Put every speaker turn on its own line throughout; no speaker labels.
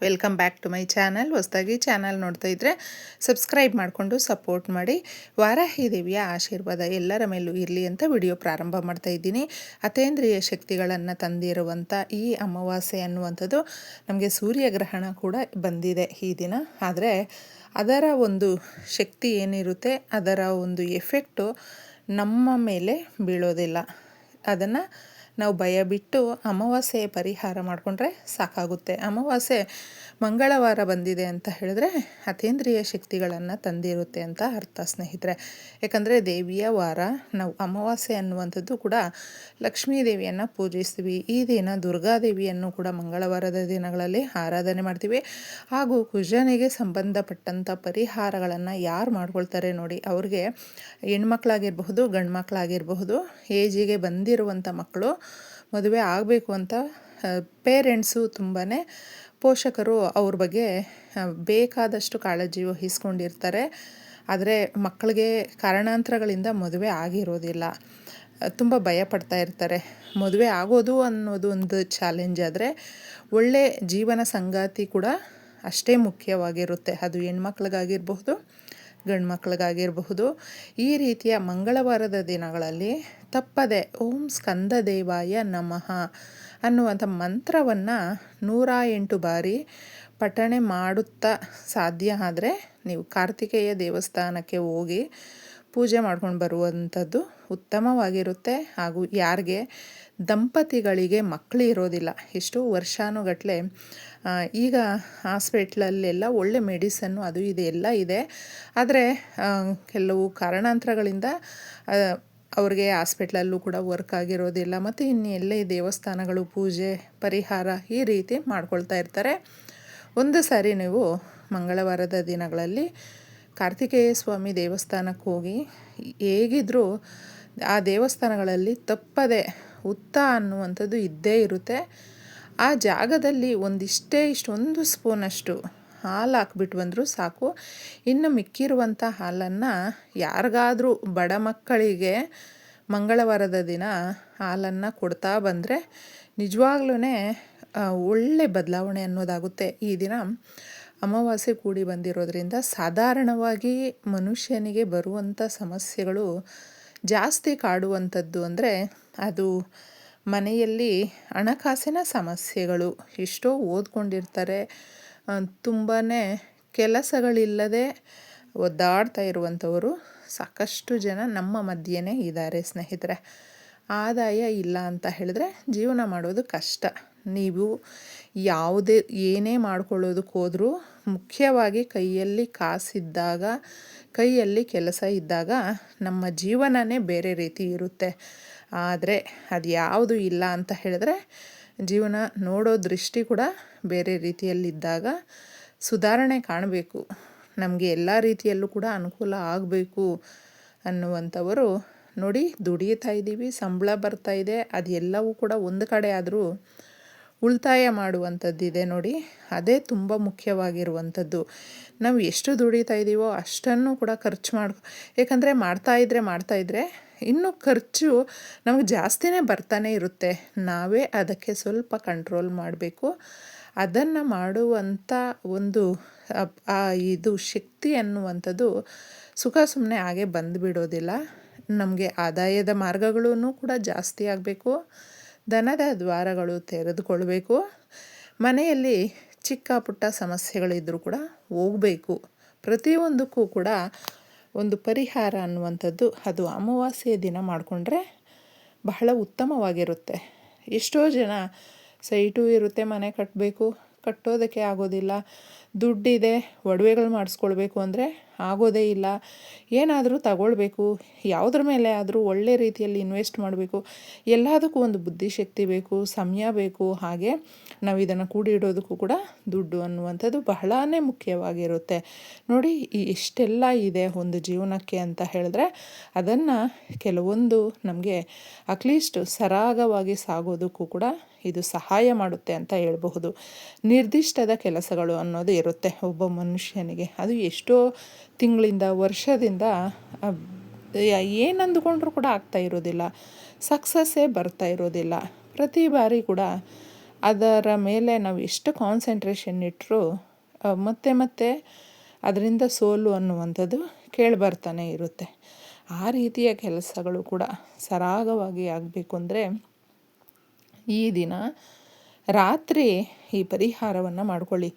Welcome back to my channel. ಹೊಸದಾಗಿ channel ನೋಡ್ತಾ ಇದ್ದರೆ ಸಬ್ಸ್ಕ್ರೈಬ್ ಮಾಡಿಕೊಂಡು ಸಪೋರ್ಟ್ ಮಾಡಿ. ವಾರಾಹಿ ದೇವಿಯ ಆಶೀರ್ವಾದ ಎಲ್ಲರ ಮೇಲೂ ಇರಲಿ ಅಂತ ವಿಡಿಯೋ ಪ್ರಾರಂಭ ಮಾಡ್ತಾ ಇದ್ದೀನಿ. ಅತೇಂದ್ರಿಯ ಶಕ್ತಿಗಳನ್ನು ತಂದಿರುವಂಥ ಈ ಅಮಾವಾಸ್ಯೆ ಅನ್ನುವಂಥದ್ದು ನಮಗೆ ಸೂರ್ಯಗ್ರಹಣ ಕೂಡ ಬಂದಿದೆ ಈ ದಿನ. ಆದರೆ ಅದರ ಒಂದು ಶಕ್ತಿ ಏನಿರುತ್ತೆ, ಅದರ ಒಂದು ಎಫೆಕ್ಟು ನಮ್ಮ ಮೇಲೆ ಬೀಳೋದಿಲ್ಲ. ಅದನ್ನು ನಾವು ಭಯ ಬಿಟ್ಟು ಅಮಾವಾಸ್ಯೆ ಪರಿಹಾರ ಮಾಡಿಕೊಂಡ್ರೆ ಸಾಕಾಗುತ್ತೆ. ಅಮಾವಾಸ್ಯೆ ಮಂಗಳವಾರ ಬಂದಿದೆ ಅಂತ ಹೇಳಿದ್ರೆ ಅತೀಂದ್ರಿಯ ಶಕ್ತಿಗಳನ್ನು ತಂದಿರುತ್ತೆ ಅಂತ ಅರ್ಥ ಸ್ನೇಹಿತರೆ. ಯಾಕಂದರೆ ದೇವಿಯ ವಾರ. ನಾವು ಅಮಾವಾಸ್ಯೆ ಅನ್ನುವಂಥದ್ದು ಕೂಡ ಲಕ್ಷ್ಮೀ ದೇವಿಯನ್ನು ಪೂಜಿಸ್ತೀವಿ. ಈ ದಿನ ದುರ್ಗಾದೇವಿಯನ್ನು ಕೂಡ ಮಂಗಳವಾರದ ದಿನಗಳಲ್ಲಿ ಆರಾಧನೆ ಮಾಡ್ತೀವಿ. ಹಾಗೂ ಕುಜನಿಗೆ ಸಂಬಂಧಪಟ್ಟಂಥ ಪರಿಹಾರಗಳನ್ನು ಯಾರು ಮಾಡ್ಕೊಳ್ತಾರೆ ನೋಡಿ, ಅವ್ರಿಗೆ ಹೆಣ್ಮಕ್ಳಾಗಿರಬಹುದು ಗಂಡು ಮಕ್ಕಳಾಗಿರಬಹುದು, ಏಜಿಗೆ ಬಂದಿರುವಂಥ ಮಕ್ಕಳು, ಮದುವೆ ಆಗಬೇಕು ಅಂತ ಪೇರೆಂಟ್ಸು ತುಂಬಾ ಪೋಷಕರು ಅವ್ರ ಬಗ್ಗೆ ಬೇಕಾದಷ್ಟು ಕಾಳಜಿ ವಹಿಸ್ಕೊಂಡಿರ್ತಾರೆ. ಆದರೆ ಮಕ್ಕಳಿಗೆ ಕಾರಣಾಂತರಗಳಿಂದ ಮದುವೆ ಆಗಿರೋದಿಲ್ಲ, ತುಂಬ ಭಯಪಡ್ತಾ ಇರ್ತಾರೆ. ಮದುವೆ ಆಗೋದು ಅನ್ನೋದು ಒಂದು ಚಾಲೆಂಜ್. ಆದರೆ ಒಳ್ಳೆ ಜೀವನ ಸಂಗಾತಿ ಕೂಡ ಅಷ್ಟೇ ಮುಖ್ಯವಾಗಿರುತ್ತೆ. ಅದು ಹೆಣ್ಮಕ್ಳಿಗಾಗಿರಬಹುದು ಗಂಡು ಮಕ್ಕಳಿಗಾಗಿರಬಹುದು. ಈ ರೀತಿಯ ಮಂಗಳವಾರದ ದಿನಗಳಲ್ಲಿ ತಪ್ಪದೆ ಓಂ ಸ್ಕಂದ ದೇವಾಯ ನಮಃ ಅನ್ನುವಂಥ ಮಂತ್ರವನ್ನು 108 ಬಾರಿ ಪಠಣೆ ಮಾಡುತ್ತಾ ಸಾಧ್ಯ ಆದರೆ ನೀವು ಕಾರ್ತಿಕೇಯ ದೇವಸ್ಥಾನಕ್ಕೆ ಹೋಗಿ ಪೂಜೆ ಮಾಡ್ಕೊಂಡು ಬರುವಂಥದ್ದು ಉತ್ತಮವಾಗಿರುತ್ತೆ. ಹಾಗೂ ಯಾರಿಗೆ ದಂಪತಿಗಳಿಗೆ ಮಕ್ಕಳು ಇರೋದಿಲ್ಲ, ಎಷ್ಟೋ ವರ್ಷಾನುಗಟ್ಟಲೆ ಈಗ ಹಾಸ್ಪಿಟ್ಲಲ್ಲೆಲ್ಲ ಒಳ್ಳೆ ಮೆಡಿಸನ್ನು ಅದು ಇದು ಎಲ್ಲ ಇದೆ. ಆದರೆ ಕೆಲವು ಕಾರಣಾಂತರಗಳಿಂದ ಅವ್ರಿಗೆ ಹಾಸ್ಪಿಟ್ಲಲ್ಲೂ ಕೂಡ ವರ್ಕ್ ಆಗಿರೋದಿಲ್ಲ. ಮತ್ತು ಇನ್ನೆಲ್ಲೇ ದೇವಸ್ಥಾನಗಳು ಪೂಜೆ ಪರಿಹಾರ ಈ ರೀತಿ ಮಾಡ್ಕೊಳ್ತಾ ಇರ್ತಾರೆ. ಒಂದು ಸಾರಿ ನೀವು ಮಂಗಳವಾರದ ದಿನಗಳಲ್ಲಿ ಕಾರ್ತಿಕೇಯ ಸ್ವಾಮಿ ದೇವಸ್ಥಾನಕ್ಕೆ ಹೋಗಿ, ಹೇಗಿದ್ದರೂ ಆ ದೇವಸ್ಥಾನಗಳಲ್ಲಿ ತಪ್ಪದೆ ಹುತ್ತ ಅನ್ನುವಂಥದ್ದು ಇದ್ದೇ ಇರುತ್ತೆ. ಆ ಜಾಗದಲ್ಲಿ ಇಷ್ಟೊಂದು ಸ್ಪೂನಷ್ಟು ಹಾಲು ಹಾಕ್ಬಿಟ್ಟು ಬಂದರೂ ಸಾಕು. ಇನ್ನು ಮಿಕ್ಕಿರುವಂಥ ಹಾಲನ್ನು ಯಾರಿಗಾದರೂ ಬಡ ಮಕ್ಕಳಿಗೆ ಮಂಗಳವಾರದ ದಿನ ಹಾಲನ್ನು ಕೊಡ್ತಾ ಬಂದರೆ ನಿಜವಾಗ್ಲೂ ಒಳ್ಳೆ ಬದಲಾವಣೆ ಅನ್ನೋದಾಗುತ್ತೆ. ಈ ದಿನ ಅಮಾವಾಸ್ಯೆ ಕೂಡಿ ಬಂದಿರೋದ್ರಿಂದ ಸಾಧಾರಣವಾಗಿ ಮನುಷ್ಯನಿಗೆ ಬರುವಂಥ ಸಮಸ್ಯೆಗಳು ಜಾಸ್ತಿ ಕಾಡುವಂಥದ್ದು ಅಂದರೆ ಅದು ಮನೆಯಲ್ಲಿ ಹಣಕಾಸಿನ ಸಮಸ್ಯೆಗಳು. ಎಷ್ಟೋ ಓದ್ಕೊಂಡಿರ್ತಾರೆ, ತುಂಬಾ ಕೆಲಸಗಳಿಲ್ಲದೆ ಒದ್ದಾಡ್ತಾ ಇರುವಂಥವರು ಸಾಕಷ್ಟು ಜನ ನಮ್ಮ ಮಧ್ಯೆನೇ ಇದ್ದಾರೆ ಸ್ನೇಹಿತರೆ. ಆದಾಯ ಇಲ್ಲ ಅಂತ ಹೇಳಿದ್ರೆ ಜೀವನ ಮಾಡೋದು ಕಷ್ಟ. ನೀವು ಏನೇ ಮಾಡ್ಕೊಳ್ಳೋದಕ್ಕೆ ಹೋದರೂ ಮುಖ್ಯವಾಗಿ ಕೈಯಲ್ಲಿ ಕಾಸಿದ್ದಾಗ, ಕೈಯಲ್ಲಿ ಕೆಲಸ ಇದ್ದಾಗ ನಮ್ಮ ಜೀವನನೇ ಬೇರೆ ರೀತಿ ಇರುತ್ತೆ. ಆದರೆ ಅದು ಯಾವುದು ಇಲ್ಲ ಅಂತ ಹೇಳಿದ್ರೆ ಜೀವನ ನೋಡೋ ದೃಷ್ಟಿ ಕೂಡ ಬೇರೆ ರೀತಿಯಲ್ಲಿದ್ದಾಗ ಸುಧಾರಣೆ ಕಾಣಬೇಕು. ನಮಗೆ ಎಲ್ಲ ರೀತಿಯಲ್ಲೂ ಕೂಡ ಅನುಕೂಲ ಆಗಬೇಕು ಅನ್ನುವಂಥವರು ನೋಡಿ, ದುಡಿಯುತ್ತಾ ಇದ್ದೀವಿ, ಸಂಬಳ ಬರ್ತಾ ಇದೆ, ಅದೆಲ್ಲವೂ ಕೂಡ ಒಂದು ಕಡೆ ಆದರೂ ಉಳಿತಾಯ ಮಾಡುವಂಥದ್ದಿದೆ ನೋಡಿ, ಅದೇ ತುಂಬ ಮುಖ್ಯವಾಗಿರುವಂಥದ್ದು. ನಾವು ಎಷ್ಟು ದುಡಿತಾ ಇದ್ದೀವೋ ಅಷ್ಟನ್ನು ಕೂಡ ಖರ್ಚು ಯಾಕಂದರೆ ಮಾಡ್ತಾಯಿದ್ರೆ ಇನ್ನೂ ಖರ್ಚು ನಮಗೆ ಜಾಸ್ತಿನೇ ಬರ್ತಾನೆ ಇರುತ್ತೆ. ನಾವೇ ಅದಕ್ಕೆ ಸ್ವಲ್ಪ ಕಂಟ್ರೋಲ್ ಮಾಡಬೇಕು. ಅದನ್ನು ಮಾಡುವಂಥ ಒಂದು ಇದು ಶಕ್ತಿ ಅನ್ನುವಂಥದ್ದು ಸುಖ ಸುಮ್ಮನೆ ಹಾಗೆ ಬಂದುಬಿಡೋದಿಲ್ಲ. ನಮಗೆ ಆದಾಯದ ಮಾರ್ಗಗಳೂ ಕೂಡ ಜಾಸ್ತಿ ಆಗಬೇಕು, ಧನದ ದ್ವಾರಗಳು ತೆರೆದುಕೊಳ್ಬೇಕು, ಮನೆಯಲ್ಲಿ ಚಿಕ್ಕ ಪುಟ್ಟ ಸಮಸ್ಯೆಗಳಿದ್ದರೂ ಕೂಡ ಹೋಗಬೇಕು. ಪ್ರತಿಯೊಂದಕ್ಕೂ ಕೂಡ ಒಂದು ಪರಿಹಾರ ಅನ್ನುವಂಥದ್ದು ಅದು ಅಮಾವಾಸ್ಯೆ ದಿನ ಮಾಡಿಕೊಂಡ್ರೆ ಬಹಳ ಉತ್ತಮವಾಗಿರುತ್ತೆ. ಎಷ್ಟೋ ಜನ ಸೈಟು ಇರುತ್ತೆ, ಮನೆ ಕಟ್ಟೋದಕ್ಕೆ ಆಗೋದಿಲ್ಲ, ದುಡ್ಡಿದೆ, ಒಡವೆಗಳು ಮಾಡಿಸ್ಕೊಳ್ಬೇಕು ಅಂದರೆ ಆಗೋದೇ ಇಲ್ಲ. ಏನಾದರೂ ತಗೊಳ್ಬೇಕು, ಯಾವುದ್ರ ಮೇಲೆ ಆದರೂ ಒಳ್ಳೆ ರೀತಿಯಲ್ಲಿ ಇನ್ವೆಸ್ಟ್ ಮಾಡಬೇಕು, ಎಲ್ಲದಕ್ಕೂ ಒಂದು ಬುದ್ಧಿಶಕ್ತಿ ಬೇಕು, ಸಮಯ ಬೇಕು. ಹಾಗೆ ನಾವು ಇದನ್ನು ಕೂಡಿಡೋದಕ್ಕೂ ಕೂಡ ದುಡ್ಡು ಅನ್ನುವಂಥದ್ದು ಬಹಳನೇ ಮುಖ್ಯವಾಗಿರುತ್ತೆ ನೋಡಿ. ಇಷ್ಟೆಲ್ಲ ಇದೆ ಒಂದು ಜೀವನಕ್ಕೆ ಅಂತ ಹೇಳಿದ್ರೆ ಅದನ್ನು ಕೆಲವೊಂದು ನಮಗೆ ಅಟ್ಲೀಸ್ಟ್ ಸರಾಗವಾಗಿ ಸಾಗೋದಕ್ಕೂ ಕೂಡ ಇದು ಸಹಾಯ ಮಾಡುತ್ತೆ ಅಂತ ಹೇಳ್ಬಹುದು. ನಿರ್ದಿಷ್ಟದ ಕೆಲಸಗಳು ಅನ್ನೋದು ಇರುತ್ತೆ ಒಬ್ಬ ಮನುಷ್ಯನಿಗೆ. ಅದು ಎಷ್ಟೋ ತಿಂಗಳಿಂದ ವರ್ಷದಿಂದ ಏನು ಅಂದುಕೊಂಡ್ರೂ ಕೂಡ ಆಗ್ತಾ ಇರೋದಿಲ್ಲ, ಸಕ್ಸಸ್ಸೇ ಬರ್ತಾ ಇರೋದಿಲ್ಲ. ಪ್ರತಿ ಬಾರಿ ಕೂಡ ಅದರ ಮೇಲೆ ನಾವು ಎಷ್ಟು ಕಾನ್ಸಂಟ್ರೇಷನ್ ಇಟ್ಟರೂ ಮತ್ತೆ ಮತ್ತೆ ಅದರಿಂದ ಸೋಲು ಅನ್ನುವಂಥದ್ದು ಕೇಳಿಬರ್ತಾನೆ ಇರುತ್ತೆ. ಆ ರೀತಿಯ ಕೆಲಸಗಳು ಕೂಡ ಸರಾಗವಾಗಿ ಆಗಬೇಕು ಅಂದರೆ ಈ ದಿನ ರಾತ್ರಿ ಈ ಪರಿಹಾರವನ್ನು ಮಾಡ್ಕೊಳ್ಳಿ.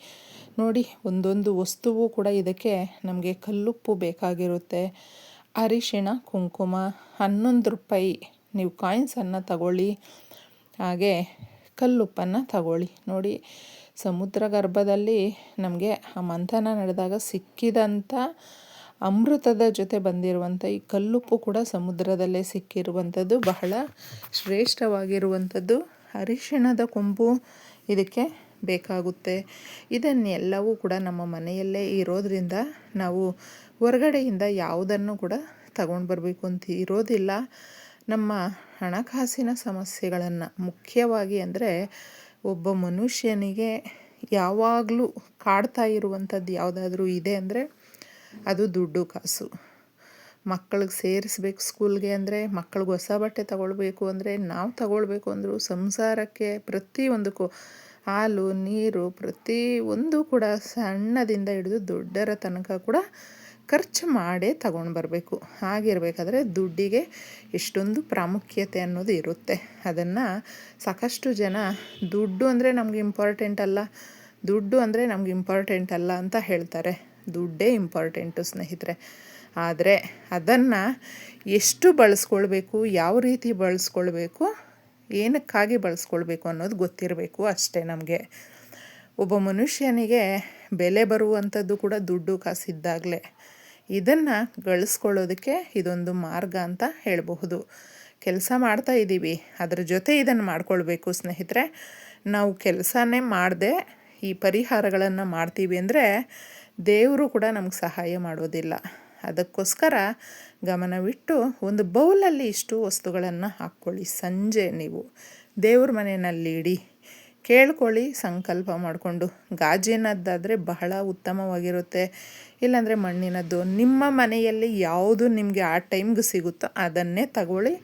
ನೋಡಿ, ಒಂದೊಂದು ವಸ್ತುವು ಕೂಡ ಇದಕ್ಕೆ ನಮಗೆ ಕಲ್ಲುಪ್ಪು ಬೇಕಾಗಿರುತ್ತೆ, ಅರಿಶಿಣ, ಕುಂಕುಮ, 11 ರೂಪಾಯಿ ನೀವು ಕಾಯಿನ್ಸನ್ನು ತಗೊಳ್ಳಿ, ಹಾಗೆ ಕಲ್ಲುಪ್ಪನ್ನು ತಗೊಳ್ಳಿ. ನೋಡಿ, ಸಮುದ್ರ ಗರ್ಭದಲ್ಲಿ ನಮಗೆ ಆ ಮಂಥನ ನಡೆದಾಗ ಸಿಕ್ಕಿದಂಥ ಅಮೃತದ ಜೊತೆ ಬಂದಿರುವಂಥ ಈ ಕಲ್ಲುಪ್ಪು ಕೂಡ ಸಮುದ್ರದಲ್ಲೇ ಸಿಕ್ಕಿರುವಂಥದ್ದು, ಬಹಳ ಶ್ರೇಷ್ಠವಾಗಿರುವಂಥದ್ದು. ಅರಿಶಿಣದ ಕೊಂಬು ಇದಕ್ಕೆ ಬೇಕಾಗುತ್ತೆ. ಇದನ್ನೆಲ್ಲವೂ ಕೂಡ ನಮ್ಮ ಮನೆಯಲ್ಲೇ ಇರೋದ್ರಿಂದ ನಾವು ಹೊರಗಡೆಯಿಂದ ಯಾವುದನ್ನು ಕೂಡ ತಗೊಂಡು ಬರಬೇಕು ಅಂತ ಇರೋದಿಲ್ಲ. ನಮ್ಮ ಹಣಕಾಸಿನ ಸಮಸ್ಯೆಗಳನ್ನು ಮುಖ್ಯವಾಗಿ ಅಂದರೆ ಒಬ್ಬ ಮನುಷ್ಯನಿಗೆ ಯಾವಾಗಲೂ ಕಾಡ್ತಾ ಇರುವಂಥದ್ದು ಯಾವುದಾದ್ರೂ ಇದೆ ಅಂದರೆ ಅದು ದುಡ್ಡು ಕಾಸು. ಮಕ್ಕಳಿಗೆ ಸೇರಿಸ್ಬೇಕು ಸ್ಕೂಲ್ಗೆ ಅಂದರೆ, ಮಕ್ಕಳಿಗೆ ಹೊಸ ಬಟ್ಟೆ ತಗೊಳ್ಬೇಕು ಅಂದರೆ, ನಾವು ತಗೊಳ್ಬೇಕು ಅಂದರೂ ಸಂಸಾರಕ್ಕೆ ಪ್ರತಿಯೊಂದಕ್ಕೂ ಹಾಲು ನೀರು ಪ್ರತಿಯೊಂದು ಕೂಡ ಸಣ್ಣದಿಂದ ಹಿಡಿದು ದೊಡ್ಡರ ತನಕ ಕೂಡ ಖರ್ಚು ಮಾಡೇ ತಗೊಂಡು ಬರಬೇಕು. ಹಾಗಿರಬೇಕಾದ್ರೆ ದುಡ್ಡಿಗೆ ಎಷ್ಟೊಂದು ಪ್ರಾಮುಖ್ಯತೆ ಅನ್ನೋದು ಇರುತ್ತೆ. ಅದನ್ನು ಸಾಕಷ್ಟು ಜನ ದುಡ್ಡು ಅಂದರೆ ನಮ್ಗೆ ಇಂಪಾರ್ಟೆಂಟ್ ಅಲ್ಲ, ದುಡ್ಡು ಅಂದರೆ ನಮ್ಗೆ ಇಂಪಾರ್ಟೆಂಟ್ ಅಲ್ಲ ಅಂತ ಹೇಳ್ತಾರೆ. ದುಡ್ಡೇ ಇಂಪಾರ್ಟೆಂಟು ಸ್ನೇಹಿತರೆ. ಆದರೆ ಅದನ್ನು ಎಷ್ಟು ಬಳಸ್ಕೊಳ್ಬೇಕು, ಯಾವ ರೀತಿ ಬಳಸ್ಕೊಳ್ಬೇಕು, ಏನಕ್ಕಾಗಿ ಬಳಸ್ಕೊಳ್ಬೇಕು ಅನ್ನೋದು ಗೊತ್ತಿರಬೇಕು ಅಷ್ಟೇ ನಮಗೆ. ಒಬ್ಬ ಮನುಷ್ಯನಿಗೆ ಬೆಲೆ ಬರುವಂಥದ್ದು ಕೂಡ ದುಡ್ಡು ಕಾಸಿದ್ದಾಗಲೇ. ಇದನ್ನು ಗಳಿಸ್ಕೊಳ್ಳೋದಕ್ಕೆ ಇದೊಂದು ಮಾರ್ಗ ಅಂತ ಹೇಳಬಹುದು. ಕೆಲಸ ಮಾಡ್ತಾ ಇದ್ದೀವಿ, ಅದರ ಜೊತೆ ಇದನ್ನು ಮಾಡ್ಕೊಳ್ಬೇಕು ಸ್ನೇಹಿತರೆ. ನಾವು ಕೆಲಸನೇ ಮಾಡದೆ ಈ ಪರಿಹಾರಗಳನ್ನು ಮಾಡ್ತೀವಿ ಅಂದರೆ ದೇವರು ಕೂಡ ನಮ್ಗೆ ಸಹಾಯ ಮಾಡೋದಿಲ್ಲ. ಅದಕ್ಕೋಸ್ಕರ ಗಮನವಿಟ್ಟು ಒಂದು ಬೌಲಲ್ಲಿ ಇಷ್ಟು ವಸ್ತುಗಳನ್ನು ಹಾಕ್ಕೊಳ್ಳಿ. ಸಂಜೆ ನೀವು ದೇವ್ರ ಮನೆಯಲ್ಲಿ ಇಡಿ, ಕೇಳ್ಕೊಳ್ಳಿ ಸಂಕಲ್ಪ ಮಾಡಿಕೊಂಡು. ಗಾಜಿನದ್ದಾದರೆ ಬಹಳ ಉತ್ತಮವಾಗಿರುತ್ತೆ, ಇಲ್ಲಾಂದರೆ ಮಣ್ಣಿನದ್ದು. ನಿಮ್ಮ ಮನೆಯಲ್ಲಿ ಯಾವುದು ನಿಮಗೆ ಆ ಟೈಮ್ಗೆ ಸಿಗುತ್ತೋ ಅದನ್ನೇ ತಗೊಳ್ಳಿ,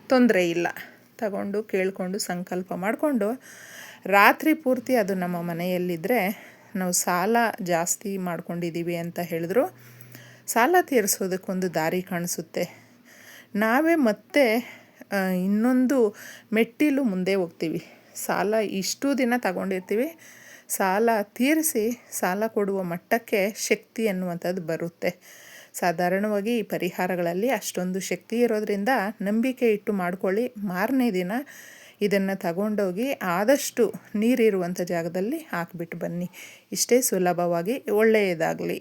ತೊಂದರೆ ಇಲ್ಲ. ತಗೊಂಡು ಕೇಳಿಕೊಂಡು ಸಂಕಲ್ಪ ಮಾಡಿಕೊಂಡು ರಾತ್ರಿ ಪೂರ್ತಿ ಅದು ನಮ್ಮ ಮನೆಯಲ್ಲಿದ್ದರೆ, ನಾವು ಸಾಲ ಜಾಸ್ತಿ ಮಾಡ್ಕೊಂಡಿದ್ದೀವಿ ಅಂತ ಹೇಳಿದ್ರು ಸಾಲ ತೀರಿಸೋದಕ್ಕೊಂದು ದಾರಿ ಕಾಣಿಸುತ್ತೆ. ನಾವೇ ಮತ್ತೆ ಇನ್ನೊಂದು ಮೆಟ್ಟಿಲು ಮುಂದೆ ಹೋಗ್ತೀವಿ. ಸಾಲ ಇಷ್ಟು ದಿನ ತಗೊಂಡಿರ್ತೀವಿ, ಸಾಲ ತೀರಿಸಿ ಸಾಲ ಕೊಡುವ ಮಟ್ಟಕ್ಕೆ ಶಕ್ತಿ ಅನ್ನುವಂಥದ್ದು ಬರುತ್ತೆ. ಸಾಧಾರಣವಾಗಿ ಈ ಪರಿಹಾರಗಳಲ್ಲಿ ಅಷ್ಟೊಂದು ಶಕ್ತಿ ಇರೋದ್ರಿಂದ ನಂಬಿಕೆ ಇಟ್ಟು ಮಾಡ್ಕೊಳ್ಳಿ. ಮಾರನೇ ದಿನ ಇದನ್ನು ತಗೊಂಡೋಗಿ ಆದಷ್ಟು ನೀರಿರುವಂಥ ಜಾಗದಲ್ಲಿ ಹಾಕಿಬಿಟ್ಟು ಬನ್ನಿ. ಇಷ್ಟೇ ಸುಲಭವಾಗಿ. ಒಳ್ಳೆಯದಾಗಲಿ.